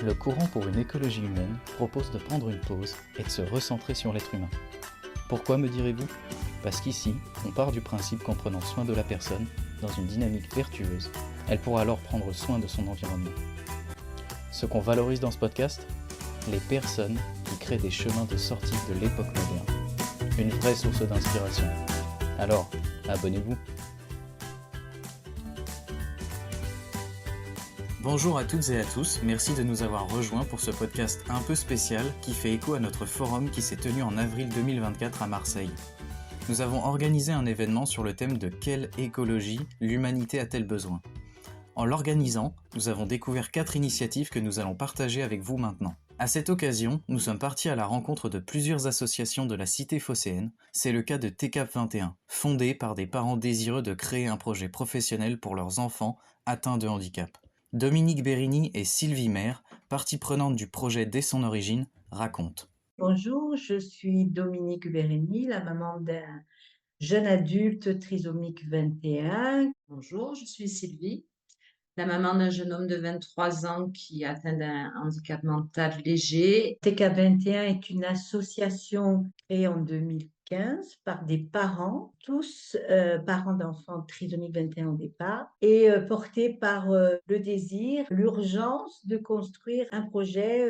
Le courant pour une écologie humaine propose de prendre une pause et de se recentrer sur l'être humain. Pourquoi, me direz-vous ? Parce qu'ici, on part du principe qu'en prenant soin de la personne, dans une dynamique vertueuse, elle pourra alors prendre soin de son environnement. Ce qu'on valorise dans ce podcast, les personnes qui créent des chemins de sortie de l'époque moderne. Une vraie source d'inspiration. Alors, abonnez-vous. Bonjour à toutes et à tous, merci de nous avoir rejoints pour ce podcast un peu spécial qui fait écho à notre forum qui s'est tenu en avril 2024 à Marseille. Nous avons organisé un événement sur le thème de quelle écologie l'humanité a-t-elle besoin ? En l'organisant, nous avons découvert 4 initiatives que nous allons partager avec vous maintenant. À cette occasion, nous sommes partis à la rencontre de plusieurs associations de la cité phocéenne. C'est le cas de TCAP 21, fondé par des parents désireux de créer un projet professionnel pour leurs enfants atteints de handicap. Dominique Bérini et Sylvie Maire, partie prenante du projet dès son origine, racontent. Bonjour, je suis Dominique Bérini, la maman d'un jeune adulte trisomique 21. Bonjour, je suis Sylvie, la maman d'un jeune homme de 23 ans qui est atteint d'un handicap mental léger. TK21 est une association créée en 2015 par des parents, tous parents d'enfants trisomiques 21 au départ, et portée par le désir, l'urgence de construire un projet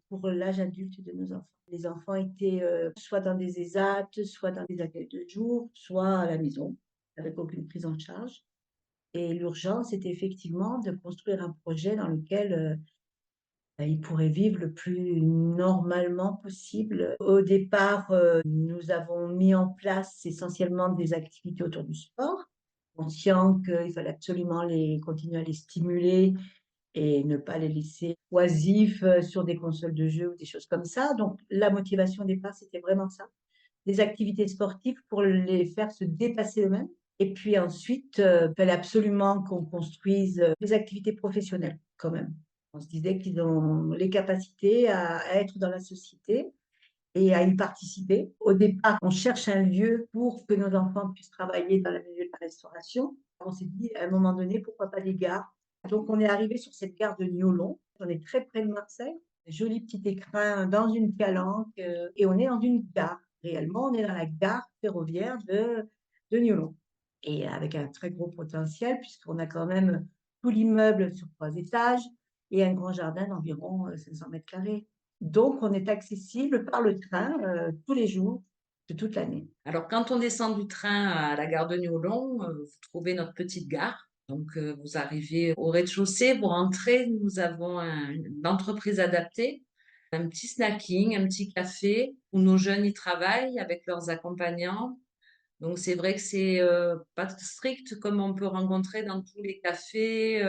pour l'âge adulte de nos enfants. Les enfants étaient soit dans des ESAT, soit dans des accueils de jour, soit à la maison, avec aucune prise en charge. Et l'urgence est effectivement de construire un projet dans lequel ils pourraient vivre le plus normalement possible. Au départ, nous avons mis en place essentiellement des activités autour du sport, conscient qu'il fallait absolument continuer à les stimuler et ne pas les laisser oisifs sur des consoles de jeux ou des choses comme ça. Donc, la motivation au départ, c'était vraiment ça. Des activités sportives pour les faire se dépasser eux-mêmes. Et puis ensuite, il fallait absolument qu'on construise des activités professionnelles quand même. On se disait qu'ils ont les capacités à être dans la société et à y participer. Au départ, on cherche un lieu pour que nos enfants puissent travailler dans le milieu de la restauration. On s'est dit, à un moment donné, pourquoi pas des gares ? Donc, on est arrivé sur cette gare de Niolon. On est très près de Marseille. Un joli petit écrin dans une calanque et on est dans une gare. Réellement, on est dans la gare ferroviaire de Niolon. Et avec un très gros potentiel, puisqu'on a quand même tout l'immeuble sur 3 étages et un grand jardin d'environ 500 mètres carrés. Donc, on est accessible par le train tous les jours de toute l'année. Alors, quand on descend du train à la gare de Niolon, vous trouvez notre petite gare. Donc, vous arrivez au rez-de-chaussée, vous rentrez, nous avons une entreprise adaptée, un petit snacking, un petit café où nos jeunes y travaillent avec leurs accompagnants. Donc, c'est vrai que c'est pas strict comme on peut rencontrer dans tous les cafés.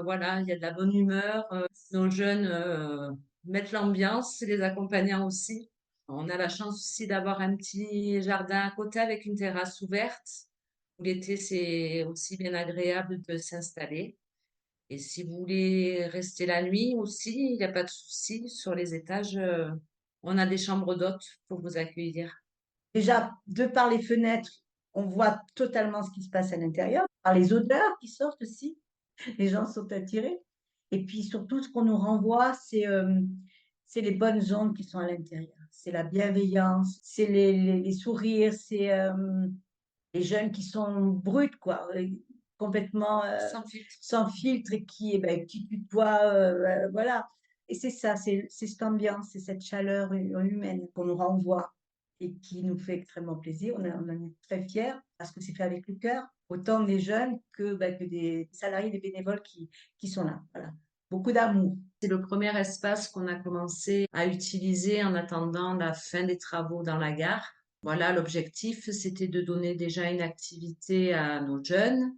Voilà, il y a de la bonne humeur. Nos jeunes mettent l'ambiance, les accompagnants aussi. On a la chance aussi d'avoir un petit jardin à côté avec une terrasse ouverte. L'été, c'est aussi bien agréable de s'installer. Et si vous voulez rester la nuit aussi, il n'y a pas de souci. Sur les étages, on a des chambres d'hôtes pour vous accueillir. Déjà, de par les fenêtres, on voit totalement ce qui se passe à l'intérieur. Par les odeurs qui sortent aussi, les gens sont attirés. Et puis surtout, ce qu'on nous renvoie, c'est les bonnes ondes qui sont à l'intérieur. C'est la bienveillance, c'est les sourires, c'est les jeunes qui sont bruts, quoi, complètement Sans filtre. sans filtre et qui tutoient, voilà. Et c'est ça, c'est cette ambiance, c'est cette chaleur humaine qu'on nous renvoie et qui nous fait extrêmement plaisir. On en est très fiers parce que c'est fait avec le cœur, autant des jeunes que des salariés, des bénévoles qui sont là. Voilà. Beaucoup d'amour. C'est le premier espace qu'on a commencé à utiliser en attendant la fin des travaux dans la gare. Voilà, l'objectif, c'était de donner déjà une activité à nos jeunes.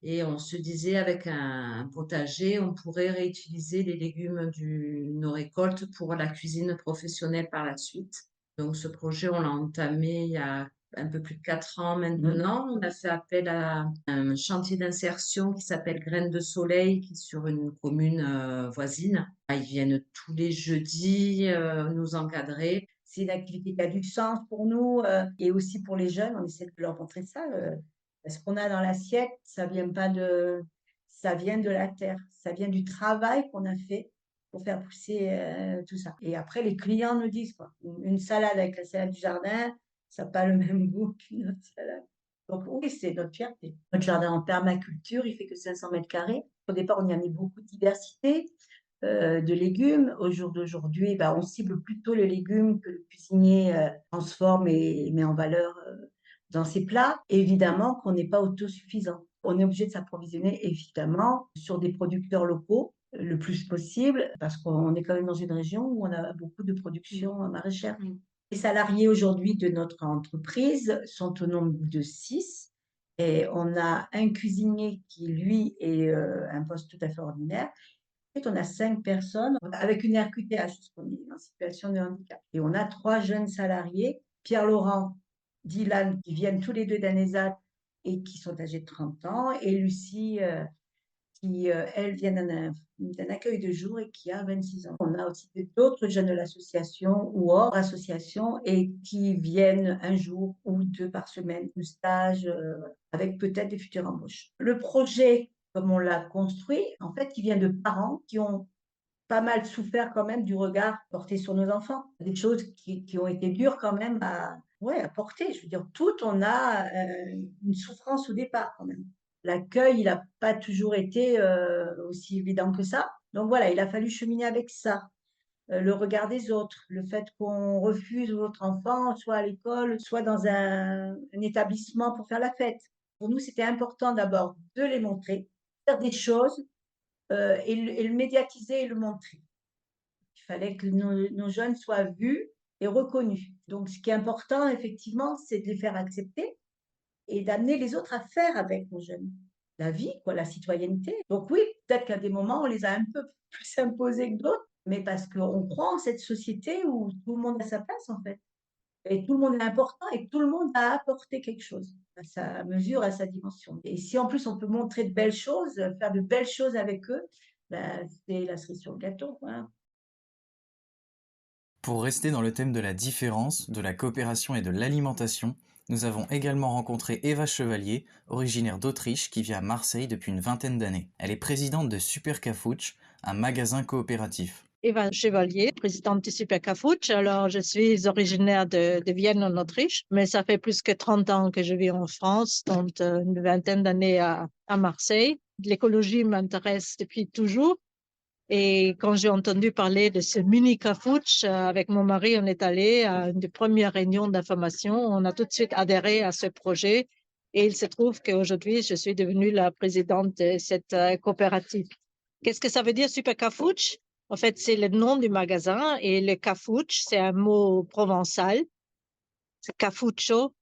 Et on se disait avec un potager, on pourrait réutiliser les légumes de nos récoltes pour la cuisine professionnelle par la suite. Donc ce projet, on l'a entamé il y a un peu plus de 4 ans maintenant. On a fait appel à un chantier d'insertion qui s'appelle Graines de Soleil, qui est sur une commune voisine. Ils viennent tous les jeudis nous encadrer. C'est une activité qui a du sens pour nous et aussi pour les jeunes. On essaie de leur montrer ça. Ce qu'on a dans l'assiette, ça vient de la terre. Ça vient du travail qu'on a fait pour faire pousser tout ça. Et après, les clients nous disent, quoi, une salade avec la salade du jardin, ça n'a pas le même goût qu'une autre salade. Donc oui, c'est notre fierté. Notre jardin en permaculture, il fait que 500 mètres carrés. Au départ, on y a mis beaucoup de diversité de légumes. Au jour d'aujourd'hui, on cible plutôt les légumes que le cuisinier transforme et met en valeur dans ses plats. Et évidemment qu'on n'est pas autosuffisant. On est obligé de s'approvisionner évidemment sur des producteurs locaux le plus possible parce qu'on est quand même dans une région où on a beaucoup de production maraîchère. Les salariés aujourd'hui de notre entreprise sont au nombre de 6 et on a un cuisinier qui, lui, est un poste tout à fait ordinaire. En fait, on a 5 personnes avec une RQTH, parce qu'on est en situation de handicap. Et on a 3 jeunes salariés, Pierre-Laurent, Dylan, qui viennent tous les deux d'Anézat et qui sont âgés de 30 ans, et Lucie, qui, elle, vient d'un accueil de jour et qui a 26 ans. On a aussi d'autres jeunes de l'association ou hors association et qui viennent un jour ou 2 par semaine de stage avec peut-être des futures embauches. Le projet, comme on l'a construit, en fait, il vient de parents qui ont pas mal souffert quand même du regard porté sur nos enfants. Des choses qui ont été dures quand même à porter. Je veux dire, on a une souffrance au départ quand même. L'accueil, il n'a pas toujours été aussi évident que ça. Donc voilà, il a fallu cheminer avec ça. Le regard des autres, le fait qu'on refuse notre enfant, soit à l'école, soit dans un établissement pour faire la fête. Pour nous, c'était important d'abord de les montrer, faire des choses et le médiatiser et le montrer. Il fallait que nos jeunes soient vus et reconnus. Donc, ce qui est important, effectivement, c'est de les faire accepter et d'amener les autres à faire avec nos jeunes. La vie, quoi, la citoyenneté. Donc oui, peut-être qu'à des moments, on les a un peu plus imposés que d'autres, mais parce qu'on croit en cette société où tout le monde a sa place, en fait. Et tout le monde est important et tout le monde a apporté quelque chose à sa mesure, à sa dimension. Et si en plus on peut montrer de belles choses, faire de belles choses avec eux, c'est la cerise sur le gâteau. Voilà. Pour rester dans le thème de la différence, de la coopération et de l'alimentation, nous avons également rencontré Eva Chevalier, originaire d'Autriche, qui vit à Marseille depuis une vingtaine d'années. Elle est présidente de Super Cafouche, un magasin coopératif. Eva Chevalier, présidente du Super Cafouche. Alors, je suis originaire de Vienne en Autriche, mais ça fait plus que 30 ans que je vis en France, donc une vingtaine d'années à Marseille. L'écologie m'intéresse depuis toujours. Et quand j'ai entendu parler de ce mini cafouche, avec mon mari, on est allé à une des premières réunions d'information. On a tout de suite adhéré à ce projet. Et il se trouve qu'aujourd'hui, je suis devenue la présidente de cette coopérative. Qu'est-ce que ça veut dire, Super Cafouche? En fait, c'est le nom du magasin et le cafouche, c'est un mot provençal. C'est cafucho,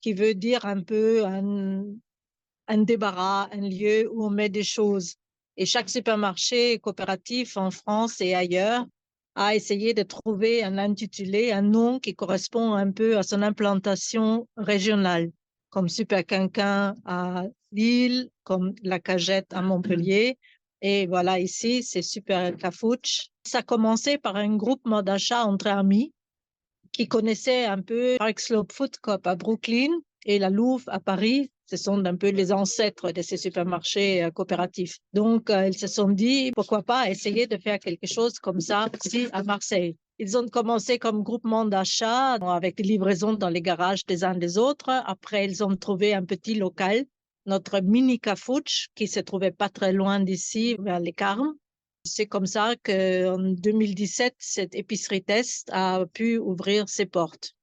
qui veut dire un peu un débarras, un lieu où on met des choses. Et chaque supermarché coopératif en France et ailleurs a essayé de trouver un intitulé, un nom qui correspond un peu à son implantation régionale, comme Super Quinquin à Lille, comme La Cagette à Montpellier. Et voilà, ici, c'est Super Cafouche. Ça a commencé par un groupement d'achat entre amis qui connaissaient un peu Park Slope Food Coop à Brooklyn et la Louvre à Paris. Ce sont un peu les ancêtres de ces supermarchés coopératifs. Donc, ils se sont dit, pourquoi pas essayer de faire quelque chose comme ça ici à Marseille. Ils ont commencé comme groupement d'achat avec des livraisons dans les garages des uns des autres. Après, ils ont trouvé un petit local, notre mini cafouche, qui se trouvait pas très loin d'ici, vers les Carmes. C'est comme ça qu'en 2017, cette épicerie test a pu ouvrir ses portes.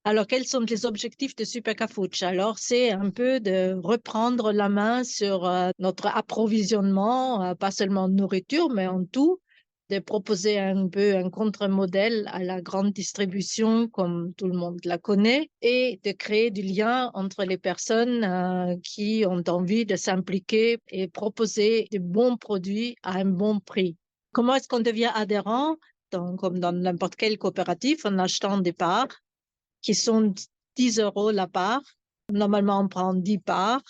Alors, quels sont les objectifs de Super Cafouche? Alors, c'est un peu de reprendre la main sur notre approvisionnement, pas seulement en nourriture, mais en tout, de proposer un peu un contre-modèle à la grande distribution, comme tout le monde la connaît, et de créer du lien entre les personnes qui ont envie de s'impliquer et proposer de bons produits à un bon prix. Comment est-ce qu'on devient adhérent? Comme dans n'importe quelle coopérative, en achetant des parts, qui sont 10 € la part. Normalement, on prend 10 parts,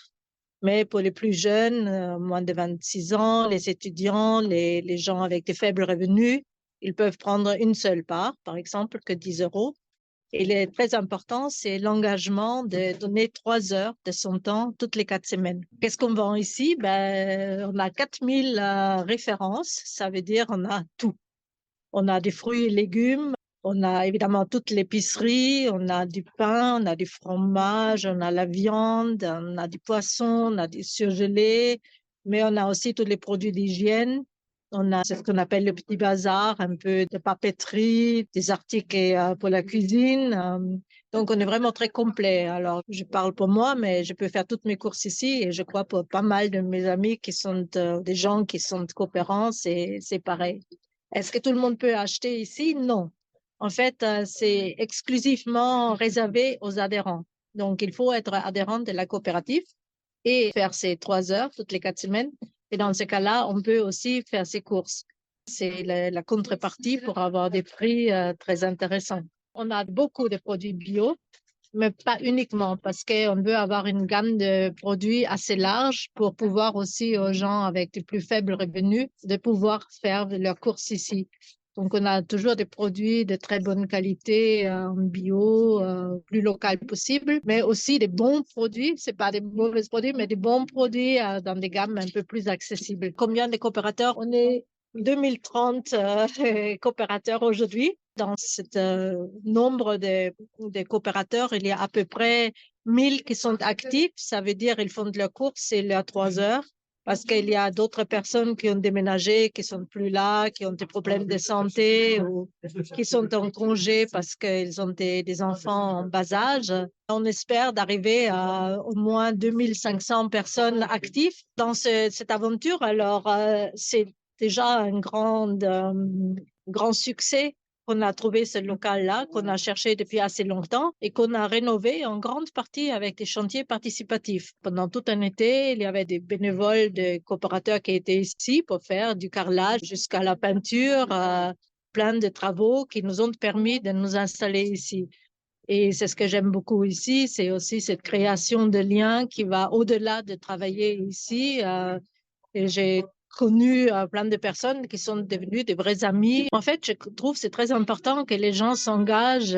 mais pour les plus jeunes, moins de 26 ans, les étudiants, les gens avec des faibles revenus, ils peuvent prendre une seule part, par exemple, que 10 €. Et le très important, c'est l'engagement de donner 3 heures de son temps toutes les 4 semaines. Qu'est-ce qu'on vend ici? On a 4000 références, ça veut dire on a tout. On a des fruits et légumes. On a évidemment toute l'épicerie, on a du pain, on a du fromage, on a la viande, on a du poisson, on a du surgelé, mais on a aussi tous les produits d'hygiène. On a ce qu'on appelle le petit bazar, un peu de papeterie, des articles pour la cuisine. Donc, on est vraiment très complet. Alors, je parle pour moi, mais je peux faire toutes mes courses ici et je crois pour pas mal de mes amis qui sont des gens qui sont coopérants, c'est pareil. Est-ce que tout le monde peut acheter ici? Non. En fait, c'est exclusivement réservé aux adhérents. Donc, il faut être adhérent de la coopérative et faire ses 3 heures toutes les 4 semaines. Et dans ce cas-là, on peut aussi faire ses courses. C'est la contrepartie pour avoir des prix très intéressants. On a beaucoup de produits bio, mais pas uniquement, parce qu'on veut avoir une gamme de produits assez large pour pouvoir aussi aux gens avec des plus faibles revenus de pouvoir faire leurs courses ici. Donc, on a toujours des produits de très bonne qualité en bio, plus local possible, mais aussi des bons produits. C'est pas des mauvais produits, mais des bons produits dans des gammes un peu plus accessibles. Combien de coopérateurs? On est 2030 coopérateurs aujourd'hui. Dans ce nombre de coopérateurs, il y a à peu près 1000 qui sont actifs. Ça veut dire qu'ils font de leurs courses et leurs 3 heures. Parce qu'il y a d'autres personnes qui ont déménagé, qui sont plus là, qui ont des problèmes de santé ou qui sont en congé parce qu'ils ont des enfants en bas âge. On espère d'arriver à au moins 2500 personnes actives dans cette aventure. Alors, c'est déjà un grand succès qu'on a trouvé ce local-là, qu'on a cherché depuis assez longtemps et qu'on a rénové en grande partie avec des chantiers participatifs. Pendant tout un été, il y avait des bénévoles, des coopérateurs qui étaient ici pour faire du carrelage jusqu'à la peinture, plein de travaux qui nous ont permis de nous installer ici. Et c'est ce que j'aime beaucoup ici, c'est aussi cette création de liens qui va au-delà de travailler ici. Et j'ai connu plein de personnes qui sont devenues des vrais amis. En fait, je trouve que c'est très important que les gens s'engagent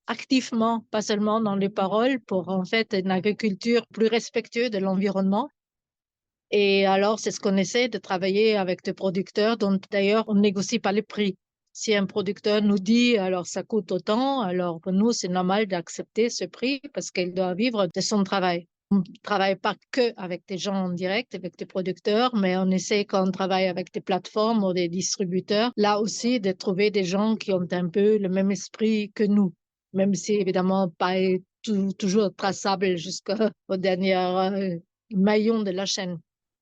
activement, pas seulement dans les paroles, pour en fait une agriculture plus respectueuse de l'environnement. Et alors, c'est ce qu'on essaie de travailler avec des producteurs dont d'ailleurs on négocie pas les prix. Si un producteur nous dit alors ça coûte autant, alors pour nous c'est normal d'accepter ce prix parce qu'il doit vivre de son travail. On ne travaille pas que avec des gens en direct, avec des producteurs, mais on essaie quand on travaille avec des plateformes ou des distributeurs, là aussi de trouver des gens qui ont un peu le même esprit que nous, même si évidemment pas toujours traçable jusqu'au dernier maillon de la chaîne.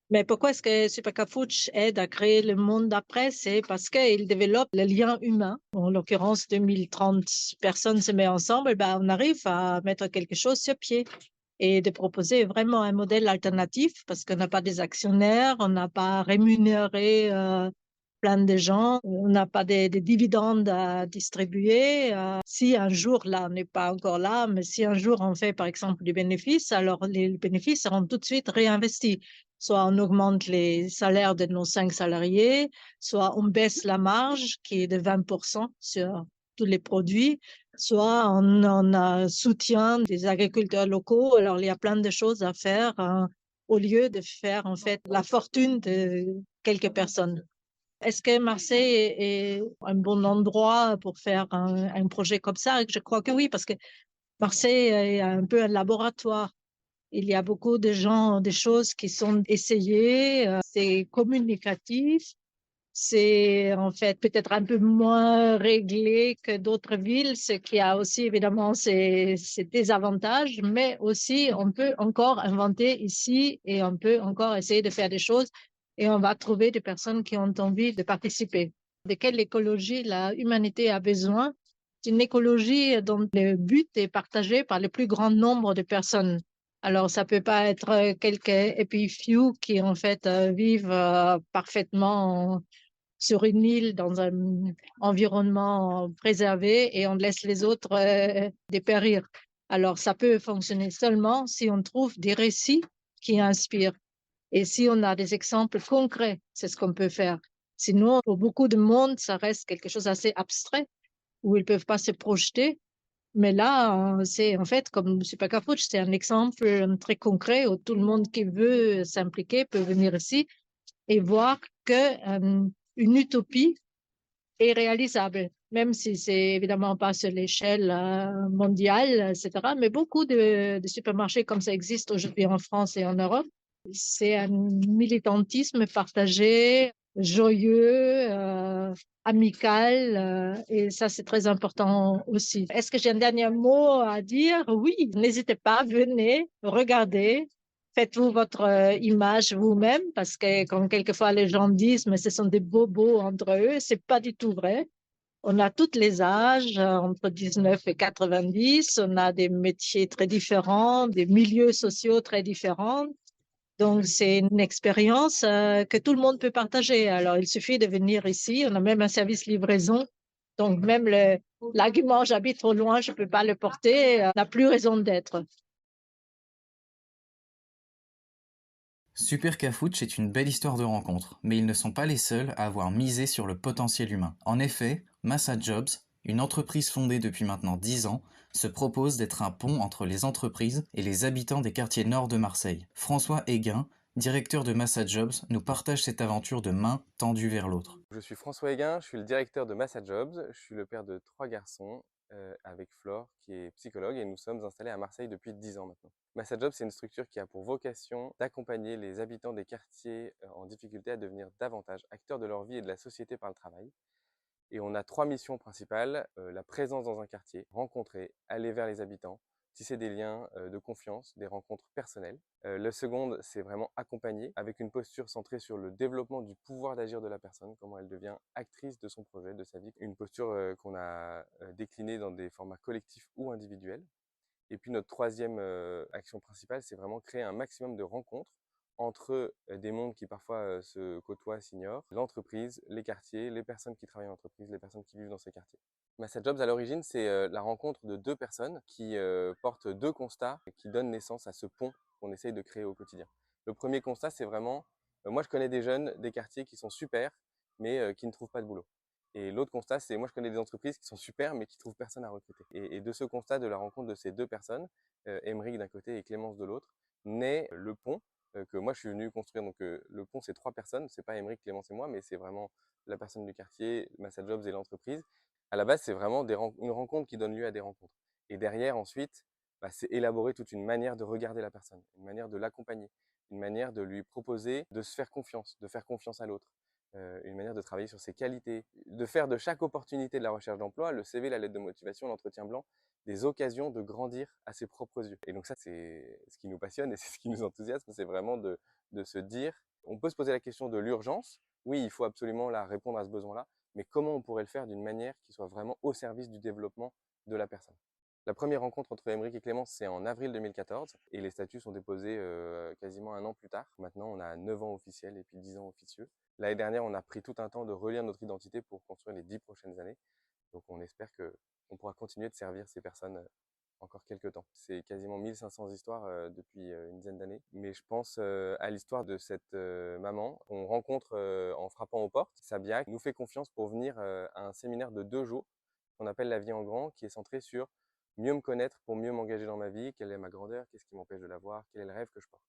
Mais pourquoi est-ce que Supercafouche aide à créer le monde d'après? C'est parce qu'il développe le lien humain. En l'occurrence, 2030 personnes se mettent ensemble, ben, on arrive à mettre quelque chose sur pied et de proposer vraiment un modèle alternatif parce qu'on n'a pas des actionnaires, on n'a pas rémunéré plein de gens, on n'a pas des dividendes à distribuer. Si un jour, là, on n'est pas encore là, mais si un jour on fait par exemple du bénéfice, alors les bénéfices seront tout de suite réinvestis. Soit on augmente les salaires de nos 5 salariés, soit on baisse la marge qui est de 20% sur tous les produits, soit on soutient des agriculteurs locaux. Alors, il y a plein de choses à faire au lieu de faire en fait la fortune de quelques personnes. Est-ce que Marseille est un bon endroit pour faire un projet comme ça? Je crois que oui, parce que Marseille est un peu un laboratoire. Il y a beaucoup de gens, des choses qui sont essayées, c'est communicatif, c'est en fait peut-être un peu moins réglé que d'autres villes, ce qui a aussi évidemment ses désavantages, mais aussi on peut encore inventer ici et on peut encore essayer de faire des choses et on va trouver des personnes qui ont envie de participer. De quelle écologie la humanité a besoin? C'est une écologie dont le but est partagé par le plus grand nombre de personnes. Alors, ça peut pas être quelques happy few qui, en fait, vivent parfaitement sur une île dans un environnement préservé et on laisse les autres dépérir. Alors, ça peut fonctionner seulement si on trouve des récits qui inspirent et si on a des exemples concrets, c'est ce qu'on peut faire. Sinon, pour beaucoup de monde, ça reste quelque chose d'assez abstrait où ils peuvent pas se projeter. Mais là, c'est en fait, comme Supercafouche, c'est un exemple très concret où tout le monde qui veut s'impliquer peut venir ici et voir que une utopie est réalisable, même si c'est évidemment pas sur l'échelle mondiale, etc. Mais beaucoup de supermarchés comme ça existe aujourd'hui en France et en Europe. C'est un militantisme partagé, joyeux, amical, et ça, c'est très important aussi. Est-ce que j'ai un dernier mot à dire? Oui, n'hésitez pas, venez, regardez. Faites-vous votre image vous-même, parce que quand quelquefois les gens disent, mais ce sont des bobos entre eux, c'est pas du tout vrai. On a tous les âges, entre 19 et 90, on a des métiers très différents, des milieux sociaux très différents. Donc, c'est une expérience que tout le monde peut partager. Alors, il suffit de venir ici. On a même un service livraison. Donc, même l'argument j'habite trop loin, je ne peux pas le porter, n'a plus raison d'être. Super Cafouche est une belle histoire de rencontre, mais ils ne sont pas les seuls à avoir misé sur le potentiel humain. En effet, Massa Jobs, une entreprise fondée depuis maintenant 10 ans, se propose d'être un pont entre les entreprises et les habitants des quartiers nord de Marseille. François Héguin, directeur de Massa Jobs, nous partage cette aventure de main tendue vers l'autre. Je suis François Héguin, je suis le directeur de Massa Jobs, je suis le père de 3 garçons avec Flore qui est psychologue et nous sommes installés à Marseille depuis 10 ans maintenant. Massa Jobs, c'est une structure qui a pour vocation d'accompagner les habitants des quartiers en difficulté à devenir davantage acteurs de leur vie et de la société par le travail. Et on a 3 missions principales, la présence dans un quartier, rencontrer, aller vers les habitants, tisser des liens de confiance, des rencontres personnelles. Le second, c'est vraiment accompagner avec une posture centrée sur le développement du pouvoir d'agir de la personne, comment elle devient actrice de son projet, de sa vie. Une posture qu'on a déclinée dans des formats collectifs ou individuels. Et puis notre troisième action principale, c'est vraiment créer un maximum de rencontres entre des mondes qui parfois se côtoient, s'ignorent, l'entreprise, les quartiers, les personnes qui travaillent en entreprise, les personnes qui vivent dans ces quartiers. Massa Jobs, à l'origine, c'est la rencontre de 2 personnes qui portent 2 constats qui donnent naissance à ce pont qu'on essaye de créer au quotidien. Le premier constat, c'est vraiment, moi je connais des jeunes des quartiers qui sont super, mais qui ne trouvent pas de boulot. Et l'autre constat, c'est moi je connais des entreprises qui sont super, mais qui trouvent personne à recruter. Et de ce constat, de la rencontre de ces 2 personnes, Aymeric d'un côté et Clémence de l'autre, naît le pont que moi je suis venu construire. Donc le pont, c'est 3 personnes, c'est pas Aymeric, Clémence et moi, mais c'est vraiment la personne du quartier, Massa Jobs et l'entreprise. À la base, c'est vraiment une rencontre qui donne lieu à des rencontres. Et derrière, ensuite, c'est élaborer toute une manière de regarder la personne, une manière de l'accompagner, une manière de lui proposer de se faire confiance, de faire confiance à l'autre, une manière de travailler sur ses qualités, de faire de chaque opportunité de la recherche d'emploi, le CV, la lettre de motivation, l'entretien blanc, des occasions de grandir à ses propres yeux. Et donc ça, c'est ce qui nous passionne et c'est ce qui nous enthousiasme, c'est vraiment de se dire, on peut se poser la question de l'urgence, oui, il faut absolument là répondre à ce besoin-là, mais comment on pourrait le faire d'une manière qui soit vraiment au service du développement de la personne. La première rencontre entre Aymeric et Clémence, c'est en avril 2014 et les statuts sont déposés quasiment un an plus tard. Maintenant, on a 9 ans officiels et puis 10 ans officieux. L'année dernière, on a pris tout un temps de relire notre identité pour construire les 10 prochaines années. Donc on espère qu'on pourra continuer de servir ces personnes encore quelques temps. C'est quasiment 1500 histoires depuis une dizaine d'années. Mais je pense à l'histoire de cette maman qu'on rencontre en frappant aux portes. Sabia nous fait confiance pour venir à un séminaire de 2 jours qu'on appelle La vie en grand, qui est centré sur mieux me connaître pour mieux m'engager dans ma vie, quelle est ma grandeur, qu'est-ce qui m'empêche de l'avoir, quel est le rêve que je porte.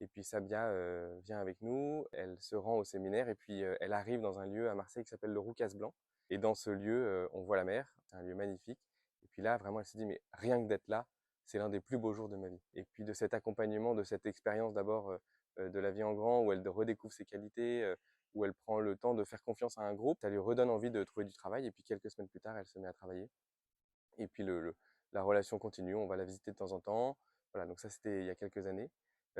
Et puis Sabia vient avec nous, elle se rend au séminaire et puis elle arrive dans un lieu à Marseille qui s'appelle le Roucas Blanc. Et dans ce lieu, on voit la mer, c'est un lieu magnifique. Et puis là, vraiment, elle se dit, mais rien que d'être là, c'est l'un des plus beaux jours de ma vie. Et puis de cet accompagnement, de cette expérience d'abord de la vie en grand, où elle redécouvre ses qualités, où elle prend le temps de faire confiance à un groupe, ça lui redonne envie de trouver du travail. Et puis quelques semaines plus tard, elle se met à travailler. Et puis la relation continue, on va la visiter de temps en temps. Voilà, donc ça c'était il y a quelques années.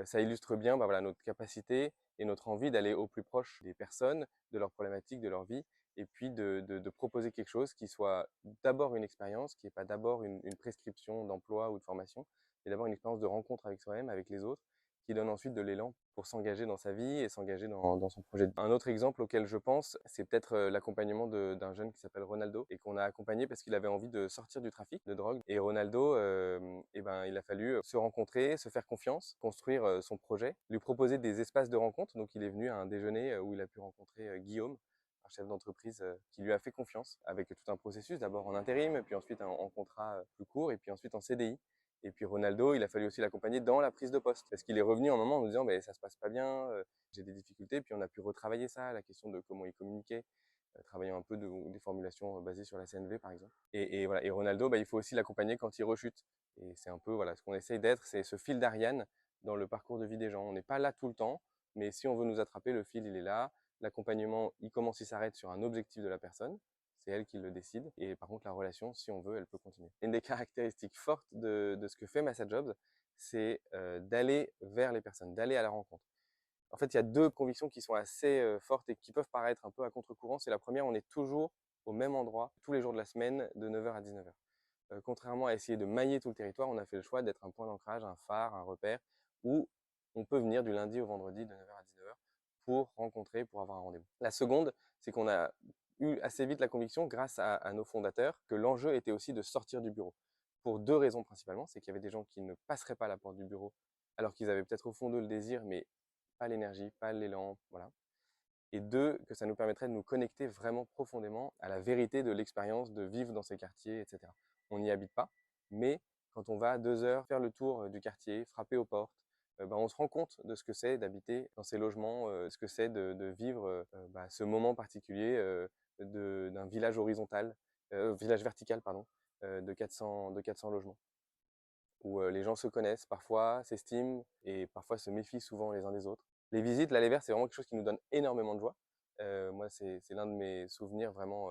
Ça illustre bien voilà, notre capacité et notre envie d'aller au plus proche des personnes, de leurs problématiques, de leur vie, et puis de proposer quelque chose qui soit d'abord une expérience, qui n'est pas d'abord une prescription d'emploi ou de formation, mais d'abord une expérience de rencontre avec soi-même, avec les autres, qui donne ensuite de l'élan pour s'engager dans sa vie et s'engager dans son projet. Un autre exemple auquel je pense, c'est peut-être l'accompagnement d'un jeune qui s'appelle Ronaldo et qu'on a accompagné parce qu'il avait envie de sortir du trafic de drogue. Et Ronaldo, il a fallu se rencontrer, se faire confiance, construire son projet, lui proposer des espaces de rencontre. Donc il est venu à un déjeuner où il a pu rencontrer Guillaume, un chef d'entreprise qui lui a fait confiance avec tout un processus, d'abord en intérim, puis ensuite en contrat plus court et puis ensuite en CDI. Et puis Ronaldo, il a fallu aussi l'accompagner dans la prise de poste. Parce qu'il est revenu un moment en nous disant ça se passe pas bien, j'ai des difficultés. Puis on a pu retravailler ça, la question de comment il communiquait, travaillant un peu des formulations basées sur la CNV par exemple. Et voilà. Et Ronaldo, il faut aussi l'accompagner quand il rechute. Et c'est un peu voilà, ce qu'on essaye d'être, c'est ce fil d'Ariane dans le parcours de vie des gens. On n'est pas là tout le temps, mais si on veut nous attraper, le fil il est là. L'accompagnement, il commence, il s'arrête sur un objectif de la personne. C'est elle qui le décide. Et par contre, la relation, si on veut, elle peut continuer. Une des caractéristiques fortes de ce que fait MassaJobs, c'est d'aller vers les personnes, d'aller à la rencontre. En fait, il y a deux convictions qui sont assez fortes et qui peuvent paraître un peu à contre-courant. C'est la première, on est toujours au même endroit, tous les jours de la semaine, de 9h à 19h. Contrairement à essayer de mailler tout le territoire, on a fait le choix d'être un point d'ancrage, un phare, un repère, où on peut venir du lundi au vendredi de 9h à 19h pour rencontrer, pour avoir un rendez-vous. La seconde, c'est qu'on a eu assez vite la conviction, grâce à nos fondateurs, que l'enjeu était aussi de sortir du bureau. Pour deux raisons principalement, c'est qu'il y avait des gens qui ne passeraient pas la porte du bureau, alors qu'ils avaient peut-être au fond d'eux le désir, mais pas l'énergie, pas l'élan, voilà. Et deux, que ça nous permettrait de nous connecter vraiment profondément à la vérité de l'expérience de vivre dans ces quartiers, etc. On n'y habite pas, mais quand on va 2 heures faire le tour du quartier, frapper aux portes, on se rend compte de ce que c'est d'habiter dans ces logements, ce que c'est de vivre ce moment particulier d'un village horizontal, village vertical, pardon, de 400 logements, où les gens se connaissent parfois, s'estiment et parfois se méfient souvent les uns des autres. Les visites, l'aller vers, c'est vraiment quelque chose qui nous donne énormément de joie. Moi, c'est l'un de mes souvenirs vraiment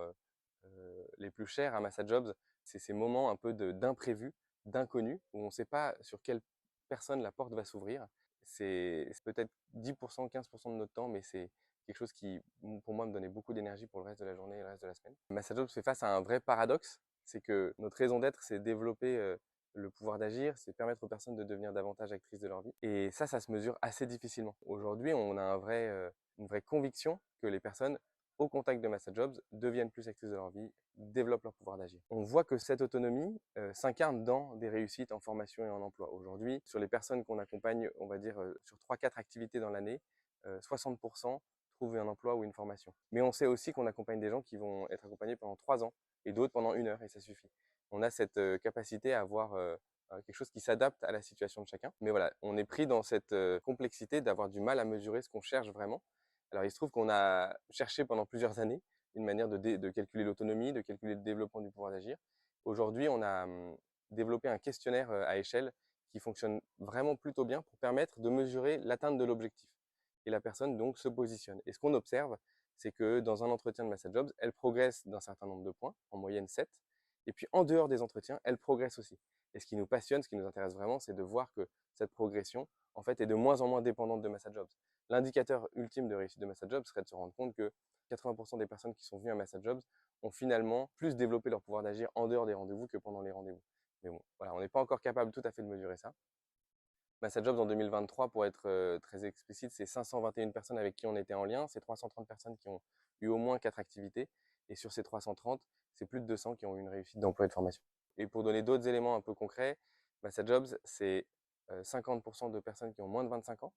les plus chers à MassaJobs. C'est ces moments un peu d'imprévu, d'inconnu, où on ne sait pas sur quelle personne la porte va s'ouvrir. C'est peut-être 10%, 15% de notre temps, mais c'est quelque chose qui, pour moi, me donnait beaucoup d'énergie pour le reste de la journée et le reste de la semaine. MassaJobs fait face à un vrai paradoxe, c'est que notre raison d'être, c'est développer le pouvoir d'agir, c'est permettre aux personnes de devenir davantage actrices de leur vie. Et ça se mesure assez difficilement. Aujourd'hui, on a une vraie conviction que les personnes au contact de MassaJobs deviennent plus actrices de leur vie, développent leur pouvoir d'agir. On voit que cette autonomie s'incarne dans des réussites en formation et en emploi. Aujourd'hui, sur les personnes qu'on accompagne, on va dire sur 3-4 activités dans l'année, 60% trouvent un emploi ou une formation. Mais on sait aussi qu'on accompagne des gens qui vont être accompagnés pendant 3 ans et d'autres pendant 1 heure, et ça suffit. On a cette capacité à avoir quelque chose qui s'adapte à la situation de chacun. Mais voilà, on est pris dans cette complexité d'avoir du mal à mesurer ce qu'on cherche vraiment. Alors il se trouve qu'on a cherché pendant plusieurs années une manière de calculer l'autonomie, de calculer le développement du pouvoir d'agir. Aujourd'hui, on a développé un questionnaire à échelle qui fonctionne vraiment plutôt bien pour permettre de mesurer l'atteinte de l'objectif. Et la personne donc se positionne. Et ce qu'on observe, c'est que dans un entretien de MassaJobs, elle progresse d'un certain nombre de points, en moyenne 7. Et puis en dehors des entretiens, elle progresse aussi. Et ce qui nous passionne, ce qui nous intéresse vraiment, c'est de voir que cette progression, en fait, est de moins en moins dépendante de MassaJobs. L'indicateur ultime de réussite de MassaJobs serait de se rendre compte que 80% des personnes qui sont venues à MassaJobs ont finalement plus développé leur pouvoir d'agir en dehors des rendez-vous que pendant les rendez-vous. Mais bon, voilà, on n'est pas encore capable tout à fait de mesurer ça. MassaJobs en 2023, pour être très explicite, c'est 521 personnes avec qui on était en lien, c'est 330 personnes qui ont eu au moins 4 activités, et sur ces 330, c'est plus de 200 qui ont eu une réussite d'emploi et de formation. Et pour donner d'autres éléments un peu concrets, MassaJobs, c'est 50% de personnes qui ont moins de 25 ans,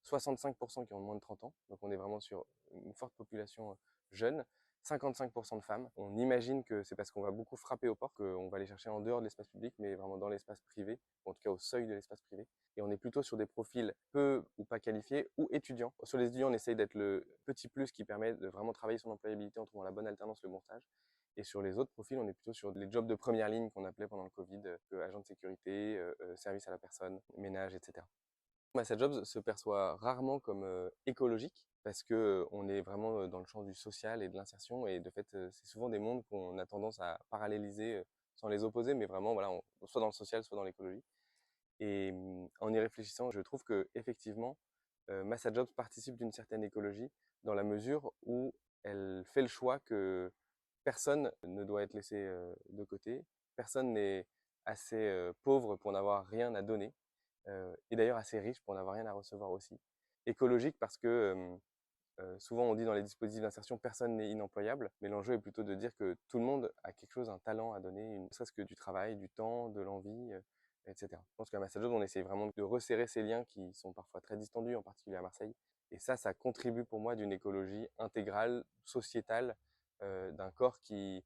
65% qui ont moins de 30 ans, donc on est vraiment sur une forte population jeune, 55% de femmes. On imagine que c'est parce qu'on va beaucoup frapper aux portes qu'on va les chercher en dehors de l'espace public, mais vraiment dans l'espace privé, ou en tout cas au seuil de l'espace privé. Et on est plutôt sur des profils peu ou pas qualifiés ou étudiants. Sur les étudiants, on essaye d'être le petit plus qui permet de vraiment travailler son employabilité en trouvant la bonne alternance, le bon stage. Et sur les autres profils, on est plutôt sur les jobs de première ligne qu'on appelait pendant le Covid, agent de sécurité, service à la personne, ménage, etc. MassaJobs se perçoit rarement comme écologique parce que on est vraiment dans le champ du social et de l'insertion, et de fait c'est souvent des mondes qu'on a tendance à paralléliser sans les opposer, mais vraiment voilà, soit dans le social, soit dans l'écologie. Et en y réfléchissant, je trouve que effectivement MassaJobs participe d'une certaine écologie dans la mesure où elle fait le choix que personne ne doit être laissé de côté, personne n'est assez pauvre pour n'avoir rien à donner, et d'ailleurs assez riche pour n'avoir rien à recevoir aussi. Écologique parce que souvent on dit dans les dispositifs d'insertion personne n'est inemployable, mais l'enjeu est plutôt de dire que tout le monde a quelque chose, un talent à donner, ne serait-ce que du travail, du temps, de l'envie, etc. Je pense qu'à MassaJobs, on essaie vraiment de resserrer ces liens qui sont parfois très distendus, en particulier à Marseille. Et ça contribue pour moi d'une écologie intégrale, sociétale, d'un corps qui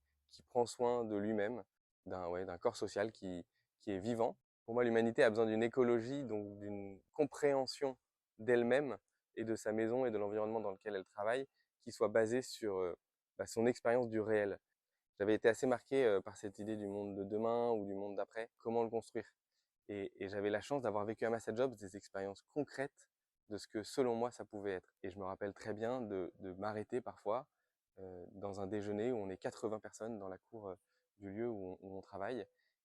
prend soin de lui-même, d'un corps social qui est vivant. Pour moi, l'humanité a besoin d'une écologie, donc d'une compréhension d'elle-même et de sa maison et de l'environnement dans lequel elle travaille, qui soit basée sur son expérience du réel. J'avais été assez marqué par cette idée du monde de demain ou du monde d'après, comment le construire. Et j'avais la chance d'avoir vécu à MassaJobs des expériences concrètes de ce que selon moi ça pouvait être. Et je me rappelle très bien de m'arrêter parfois dans un déjeuner où on est 80 personnes dans la cour du lieu où on travaille,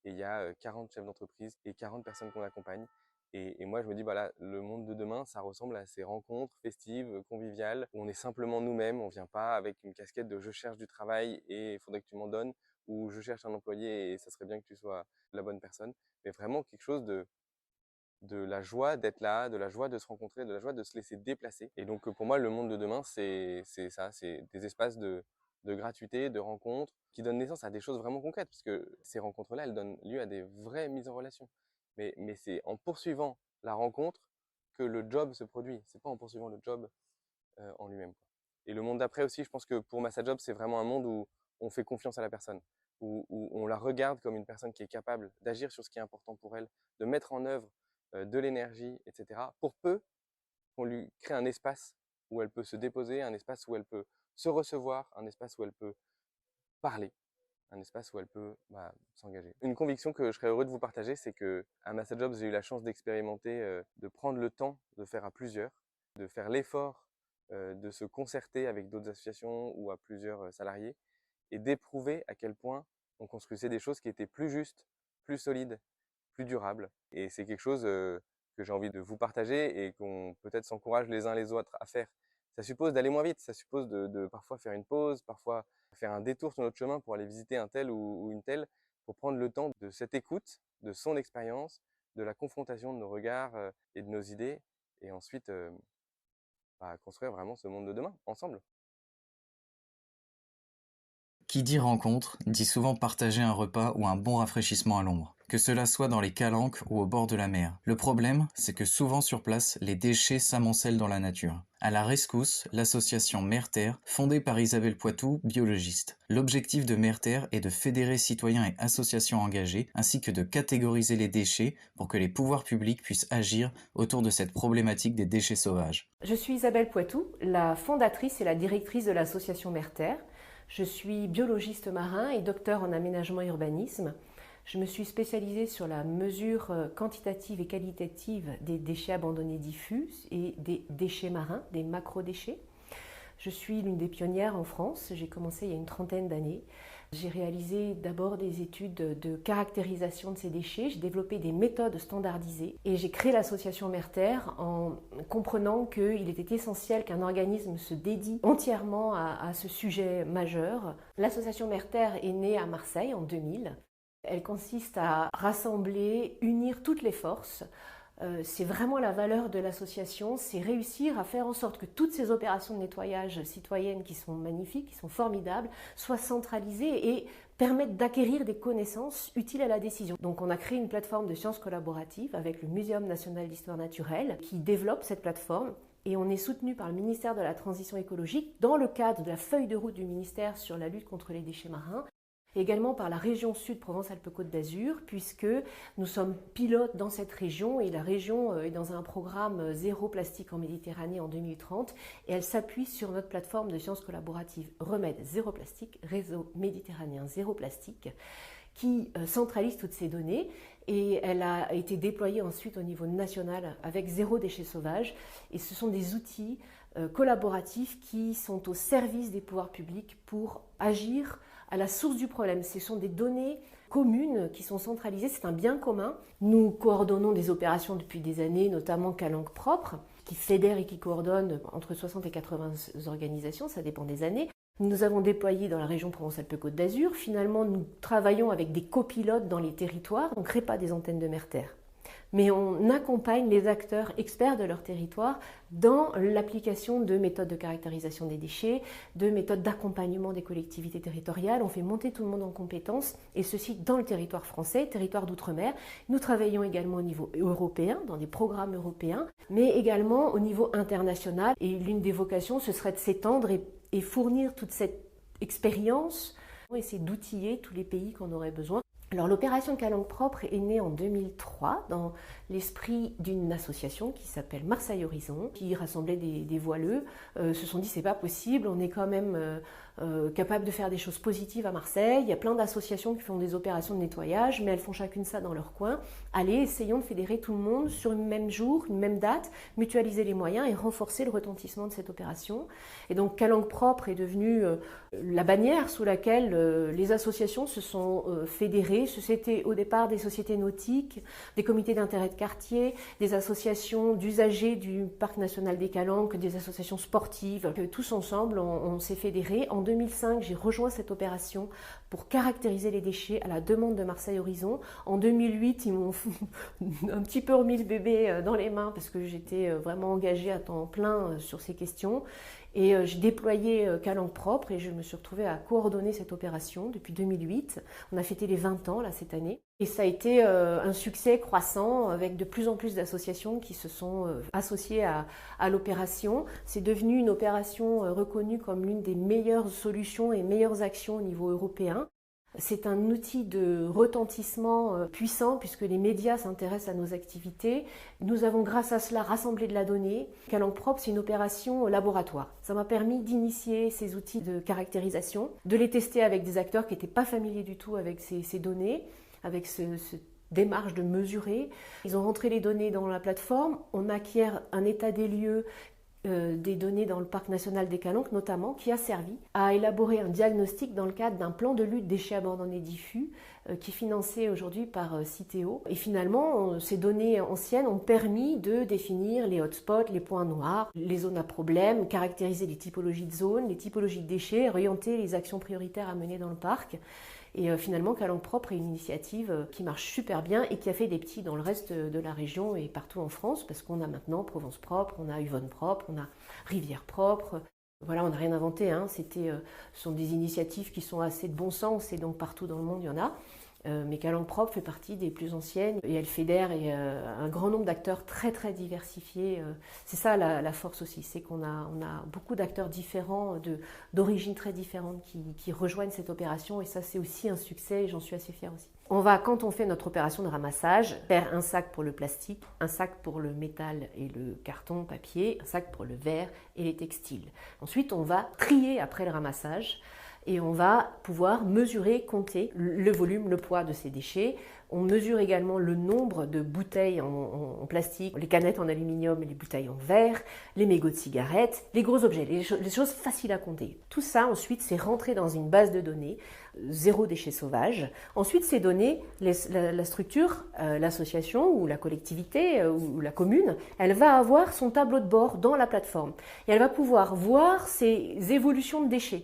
et il y a 40 chefs d'entreprise et 40 personnes qu'on accompagne. Et moi, je me dis, voilà, le monde de demain, ça ressemble à ces rencontres festives, conviviales, où on est simplement nous-mêmes, on vient pas avec une casquette de « je cherche du travail et il faudrait que tu m'en donnes » ou « je cherche un employé et ça serait bien que tu sois la bonne personne », mais vraiment quelque chose de la joie d'être là, de la joie de se rencontrer, de la joie de se laisser déplacer. Et donc pour moi, le monde de demain, c'est ça, c'est des espaces de gratuité, de rencontres, qui donnent naissance à des choses vraiment concrètes, parce que ces rencontres-là, elles donnent lieu à des vraies mises en relation. Mais c'est en poursuivant la rencontre que le job se produit. C'est pas en poursuivant le job en lui-même. Et le monde d'après aussi, je pense que pour MassaJobs, c'est vraiment un monde où on fait confiance à la personne, où on la regarde comme une personne qui est capable d'agir sur ce qui est important pour elle, de mettre en œuvre de l'énergie, etc. Pour peu qu'on lui crée un espace où elle peut se déposer, un espace où elle peut se recevoir, un espace où elle peut parler, un espace où elle peut s'engager. Une conviction que je serais heureux de vous partager, c'est qu'à MassaJobs, j'ai eu la chance d'expérimenter, de prendre le temps de faire à plusieurs, de faire l'effort de se concerter avec d'autres associations ou à plusieurs salariés, et d'éprouver à quel point on construisait des choses qui étaient plus justes, plus solides, plus durables. Et c'est quelque chose que j'ai envie de vous partager et qu'on peut-être s'encourage les uns les autres à faire. Ça suppose d'aller moins vite, ça suppose de parfois faire une pause, parfois faire un détour sur notre chemin pour aller visiter un tel ou une telle, pour prendre le temps de cette écoute, de son expérience, de la confrontation de nos regards et de nos idées, et ensuite construire vraiment ce monde de demain, ensemble. Qui dit rencontre, dit souvent partager un repas ou un bon rafraîchissement à l'ombre, que cela soit dans les calanques ou au bord de la mer. Le problème, c'est que souvent sur place, les déchets s'amoncellent dans la nature. À la rescousse, l'association Mer-Terre, fondée par Isabelle Poitou, biologiste. L'objectif de Mer-Terre est de fédérer citoyens et associations engagées, ainsi que de catégoriser les déchets pour que les pouvoirs publics puissent agir autour de cette problématique des déchets sauvages. Je suis Isabelle Poitou, la fondatrice et la directrice de l'association Mer-Terre. Je suis biologiste marin et docteur en aménagement et urbanisme. Je me suis spécialisée sur la mesure quantitative et qualitative des déchets abandonnés diffus et des déchets marins, des macrodéchets. Je suis l'une des pionnières en France. J'ai commencé il y a une trentaine d'années. J'ai réalisé d'abord des études de caractérisation de ces déchets. J'ai développé des méthodes standardisées et j'ai créé l'association Mer-Terre en comprenant qu'il était essentiel qu'un organisme se dédie entièrement à ce sujet majeur. L'association Mer-Terre est née à Marseille en 2000. Elle consiste à rassembler, unir toutes les forces. C'est vraiment la valeur de l'association, c'est réussir à faire en sorte que toutes ces opérations de nettoyage citoyennes qui sont magnifiques, qui sont formidables, soient centralisées et permettent d'acquérir des connaissances utiles à la décision. Donc on a créé une plateforme de sciences collaboratives avec le Muséum national d'histoire naturelle qui développe cette plateforme. Et on est soutenu par le ministère de la Transition écologique dans le cadre de la feuille de route du ministère sur la lutte contre les déchets marins. Également par la région Sud Provence-Alpes-Côte d'Azur, puisque nous sommes pilotes dans cette région et la région est dans un programme zéro plastique en Méditerranée en 2030 et elle s'appuie sur notre plateforme de sciences collaboratives Remède Zéro Plastique, réseau méditerranéen zéro plastique, qui centralise toutes ces données et elle a été déployée ensuite au niveau national avec zéro déchet sauvage et ce sont des outils collaboratifs qui sont au service des pouvoirs publics pour agir à la source du problème. Ce sont des données communes qui sont centralisées, c'est un bien commun. Nous coordonnons des opérations depuis des années, notamment Calanque Propre, qui fédère et qui coordonne entre 60 et 80 organisations, ça dépend des années. Nous avons déployé dans la région Provence-Alpes-Côte d'Azur. Finalement, nous travaillons avec des copilotes dans les territoires. On ne crée pas des antennes de Mer-Terre, mais on accompagne les acteurs experts de leur territoire dans l'application de méthodes de caractérisation des déchets, de méthodes d'accompagnement des collectivités territoriales. On fait monter tout le monde en compétences, et ceci dans le territoire français, territoire d'outre-mer. Nous travaillons également au niveau européen, dans des programmes européens, mais également au niveau international. Et l'une des vocations, ce serait de s'étendre et fournir toute cette expérience, essayer d'outiller tous les pays qu'on aurait besoin. Alors l'opération Calanque Propre est née en 2003 dans l'esprit d'une association qui s'appelle Marseille Horizon, qui rassemblait des voileux. Se sont dit c'est pas possible, on est quand même capable de faire des choses positives à Marseille. Il y a plein d'associations qui font des opérations de nettoyage, mais elles font chacune ça dans leur coin. Allez, essayons de fédérer tout le monde sur le même jour, une même date, mutualiser les moyens et renforcer le retentissement de cette opération. Et donc Calanque Propre est devenue la bannière sous laquelle les associations se sont fédérées. C'était au départ des sociétés nautiques, des comités d'intérêt de quartier, des associations d'usagers du parc national des Calanques, des associations sportives. Tous ensemble, on s'est fédérés. En 2005, j'ai rejoint cette opération pour caractériser les déchets à la demande de Marseille Horizon. En 2008, ils m'ont un petit peu remis le bébé dans les mains parce que j'étais vraiment engagée à temps plein sur ces questions. Et j'ai déployé Calanque Propre et je me suis retrouvée à coordonner cette opération depuis 2008. On a fêté les 20 ans là, cette année. Et ça a été un succès croissant avec de plus en plus d'associations qui se sont associées à l'opération. C'est devenu une opération reconnue comme l'une des meilleures solutions et meilleures actions au niveau européen. C'est un outil de retentissement puissant puisque les médias s'intéressent à nos activités. Nous avons grâce à cela rassemblé de la donnée. Calanque Propre, c'est une opération laboratoire. Ça m'a permis d'initier ces outils de caractérisation, de les tester avec des acteurs qui n'étaient pas familiers du tout avec ces données, avec cette démarche de mesurer. Ils ont rentré les données dans la plateforme. On acquiert un état des lieux des données dans le parc national des Calanques notamment, qui a servi à élaborer un diagnostic dans le cadre d'un plan de lutte déchets abandonnés diffus qui est financé aujourd'hui par Citeo. Et finalement, ces données anciennes ont permis de définir les hotspots, les points noirs, les zones à problème, caractériser les typologies de zones, les typologies de déchets, orienter les actions prioritaires à mener dans le parc. Et finalement, Calanque Propre est une initiative qui marche super bien et qui a fait des petits dans le reste de la région et partout en France, parce qu'on a maintenant Provence Propre, on a Yvonne Propre, on a Rivière Propre. Voilà, on n'a rien inventé, hein. Ce sont des initiatives qui sont assez de bon sens et donc partout dans le monde il y en a. Mais Calanque Propre fait partie des plus anciennes et elle fédère un grand nombre d'acteurs très très diversifiés. C'est ça la force aussi, c'est qu'on a beaucoup d'acteurs différents, d'origines très différentes qui rejoignent cette opération et ça c'est aussi un succès et j'en suis assez fière aussi. On va, quand on fait notre opération de ramassage, faire un sac pour le plastique, un sac pour le métal et le carton, papier, un sac pour le verre et les textiles. Ensuite, on va trier après le ramassage. Et on va pouvoir mesurer, compter le volume, le poids de ces déchets. On mesure également le nombre de bouteilles en plastique, les canettes en aluminium et les bouteilles en verre, les mégots de cigarettes, les gros objets, les choses faciles à compter. Tout ça, ensuite, c'est rentré dans une base de données, zéro déchet sauvage. Ensuite, ces données, la structure, l'association ou la collectivité ou la commune, elle va avoir son tableau de bord dans la plateforme. Et elle va pouvoir voir ces évolutions de déchets.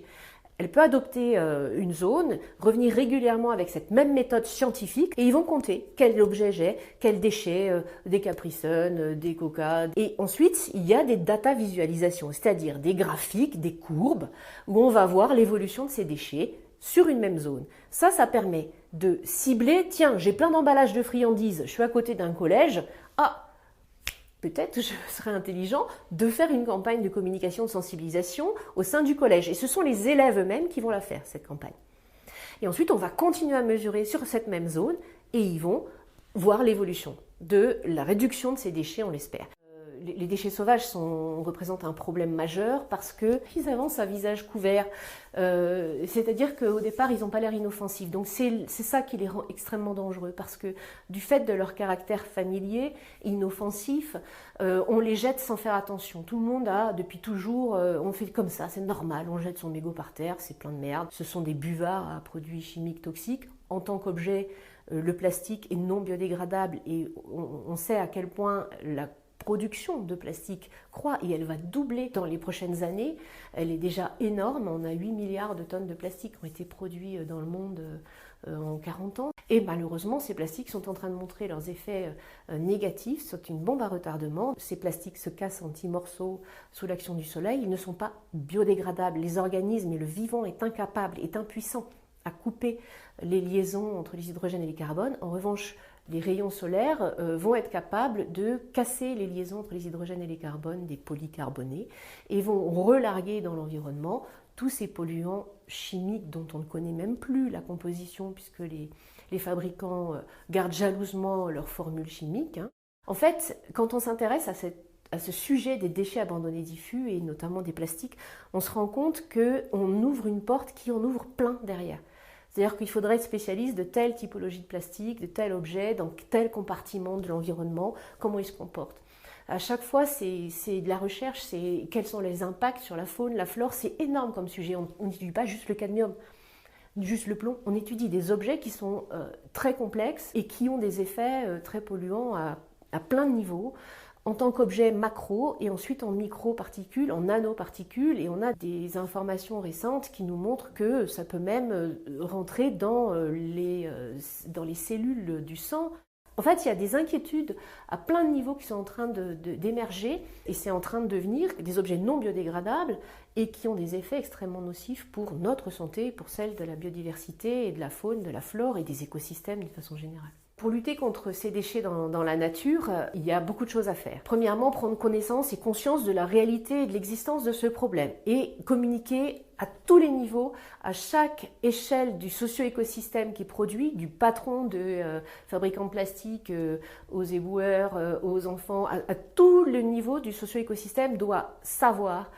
Elle peut adopter une zone, revenir régulièrement avec cette même méthode scientifique et ils vont compter quel objet j'ai, quel déchet, des Capri-Sun, des Coca. Et ensuite, il y a des data visualisations, c'est-à-dire des graphiques, des courbes où on va voir l'évolution de ces déchets sur une même zone. Ça permet de cibler, tiens, j'ai plein d'emballages de friandises, je suis à côté d'un collège, peut-être je serais intelligent de faire une campagne de communication, de sensibilisation au sein du collège. Et ce sont les élèves eux-mêmes qui vont la faire, cette campagne. Et ensuite, on va continuer à mesurer sur cette même zone et ils vont voir l'évolution de la réduction de ces déchets, on l'espère. Les déchets sauvages représentent un problème majeur parce qu'ils avancent à visage couvert. C'est-à-dire qu'au départ, ils n'ont pas l'air inoffensifs. Donc c'est ça qui les rend extrêmement dangereux parce que du fait de leur caractère familier, inoffensif, on les jette sans faire attention. Tout le monde a, depuis toujours, on fait comme ça, c'est normal, on jette son mégot par terre, c'est plein de merde. Ce sont des buvards à produits chimiques toxiques. En tant qu'objet, le plastique est non biodégradable et on sait à quel point la production de plastique croît et elle va doubler dans les prochaines années. Elle est déjà énorme. On a 8 milliards de tonnes de plastique qui ont été produits dans le monde en 40 ans. Et malheureusement, ces plastiques sont en train de montrer leurs effets négatifs. C'est une bombe à retardement. Ces plastiques se cassent en petits morceaux sous l'action du soleil. Ils ne sont pas biodégradables. Les organismes et le vivant est incapable, est impuissant à couper les liaisons entre les hydrogènes et les carbones. En revanche, les rayons solaires vont être capables de casser les liaisons entre les hydrogènes et les carbones des polycarbonés et vont relarguer dans l'environnement tous ces polluants chimiques dont on ne connaît même plus la composition puisque les les fabricants gardent jalousement leurs formules chimiques. En fait, quand on s'intéresse à ce sujet des déchets abandonnés diffus et notamment des plastiques, on se rend compte qu'on ouvre une porte qui en ouvre plein derrière. C'est-à-dire qu'il faudrait être spécialiste de telle typologie de plastique, de tel objet, dans tel compartiment de l'environnement, comment il se comporte. À chaque fois, c'est de la recherche, c'est quels sont les impacts sur la faune, la flore, c'est énorme comme sujet. On n'étudie pas juste le cadmium, juste le plomb, on étudie des objets qui sont très complexes et qui ont des effets très polluants à plein de niveaux, en tant qu'objet macro et ensuite en microparticules, en nanoparticules, et on a des informations récentes qui nous montrent que ça peut même rentrer dans les cellules du sang. En fait, il y a des inquiétudes à plein de niveaux qui sont en train d'émerger et c'est en train de devenir des objets non biodégradables et qui ont des effets extrêmement nocifs pour notre santé, pour celle de la biodiversité et de la faune, de la flore et des écosystèmes de façon générale. Pour lutter contre ces déchets dans la nature, il y a beaucoup de choses à faire. Premièrement, prendre connaissance et conscience de la réalité et de l'existence de ce problème et communiquer à tous les niveaux, à chaque échelle du socio-écosystème qui produit, du patron de fabricants de plastique aux éboueurs, aux enfants, à tout le niveau du socio-écosystème doit savoir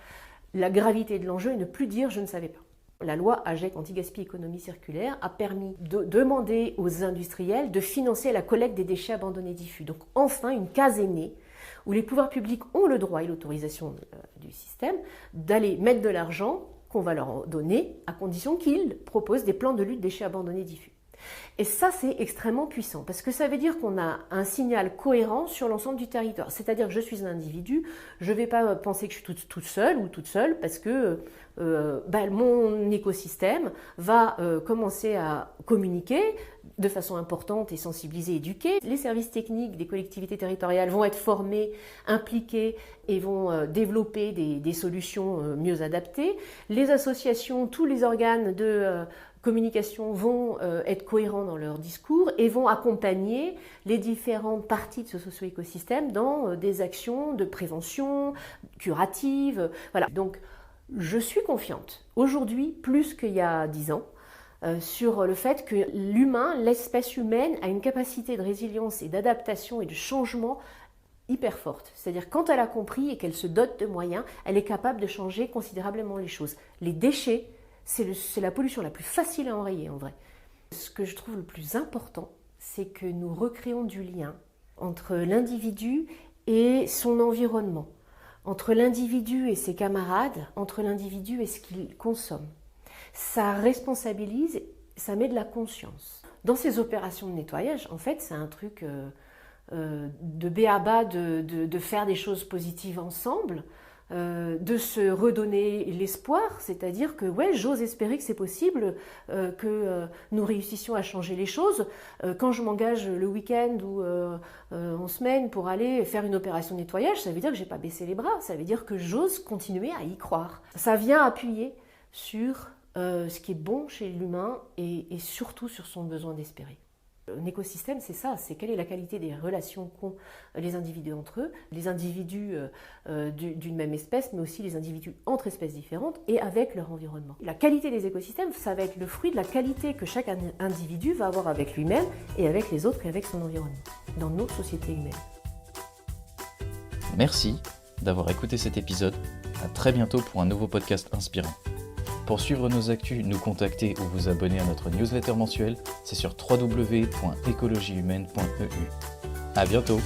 la gravité de l'enjeu et ne plus dire « je ne savais pas ». La loi AGEC anti-gaspi économie circulaire a permis de demander aux industriels de financer la collecte des déchets abandonnés diffus. Donc enfin, une case est née où les pouvoirs publics ont le droit et l'autorisation du système d'aller mettre de l'argent qu'on va leur donner à condition qu'ils proposent des plans de lutte déchets abandonnés diffus. Et ça, c'est extrêmement puissant parce que ça veut dire qu'on a un signal cohérent sur l'ensemble du territoire. C'est-à-dire que je suis un individu, je ne vais pas penser que je suis toute seule ou toute seule parce que mon écosystème va commencer à communiquer de façon importante et sensibiliser, éduquer. Les services techniques des collectivités territoriales vont être formés, impliqués et vont développer des solutions mieux adaptées. Les associations, tous les organes de communication vont être cohérents dans leur discours et vont accompagner les différentes parties de ce socio-écosystème dans des actions de prévention, curatives. Voilà. Donc, je suis confiante, aujourd'hui, plus qu'il y a 10 ans, sur le fait que l'humain, l'espèce humaine, a une capacité de résilience et d'adaptation et de changement hyper forte. C'est-à-dire, quand elle a compris et qu'elle se dote de moyens, elle est capable de changer considérablement les choses. Les déchets, c'est la pollution la plus facile à enrayer en vrai. Ce que je trouve le plus important, c'est que nous recréons du lien entre l'individu et son environnement, entre l'individu et ses camarades, entre l'individu et ce qu'il consomme. Ça responsabilise, ça met de la conscience. Dans ces opérations de nettoyage, en fait, c'est un truc de b.a.-ba de faire des choses positives ensemble, de se redonner l'espoir, c'est-à-dire que ouais, j'ose espérer que c'est possible, que nous réussissions à changer les choses. Quand je m'engage le week-end ou en semaine pour aller faire une opération de nettoyage, ça veut dire que j'ai pas baissé les bras, ça veut dire que j'ose continuer à y croire. Ça vient appuyer sur ce qui est bon chez l'humain et surtout sur son besoin d'espérer. Un écosystème, c'est ça, c'est quelle est la qualité des relations qu'ont les individus entre eux, les individus d'une même espèce, mais aussi les individus entre espèces différentes et avec leur environnement. La qualité des écosystèmes, ça va être le fruit de la qualité que chaque individu va avoir avec lui-même et avec les autres et avec son environnement, dans nos sociétés humaines. Merci d'avoir écouté cet épisode. À très bientôt pour un nouveau podcast inspirant. Pour suivre nos actus, nous contacter ou vous abonner à notre newsletter mensuelle, c'est sur www.ecologihumaine.eu. À bientôt!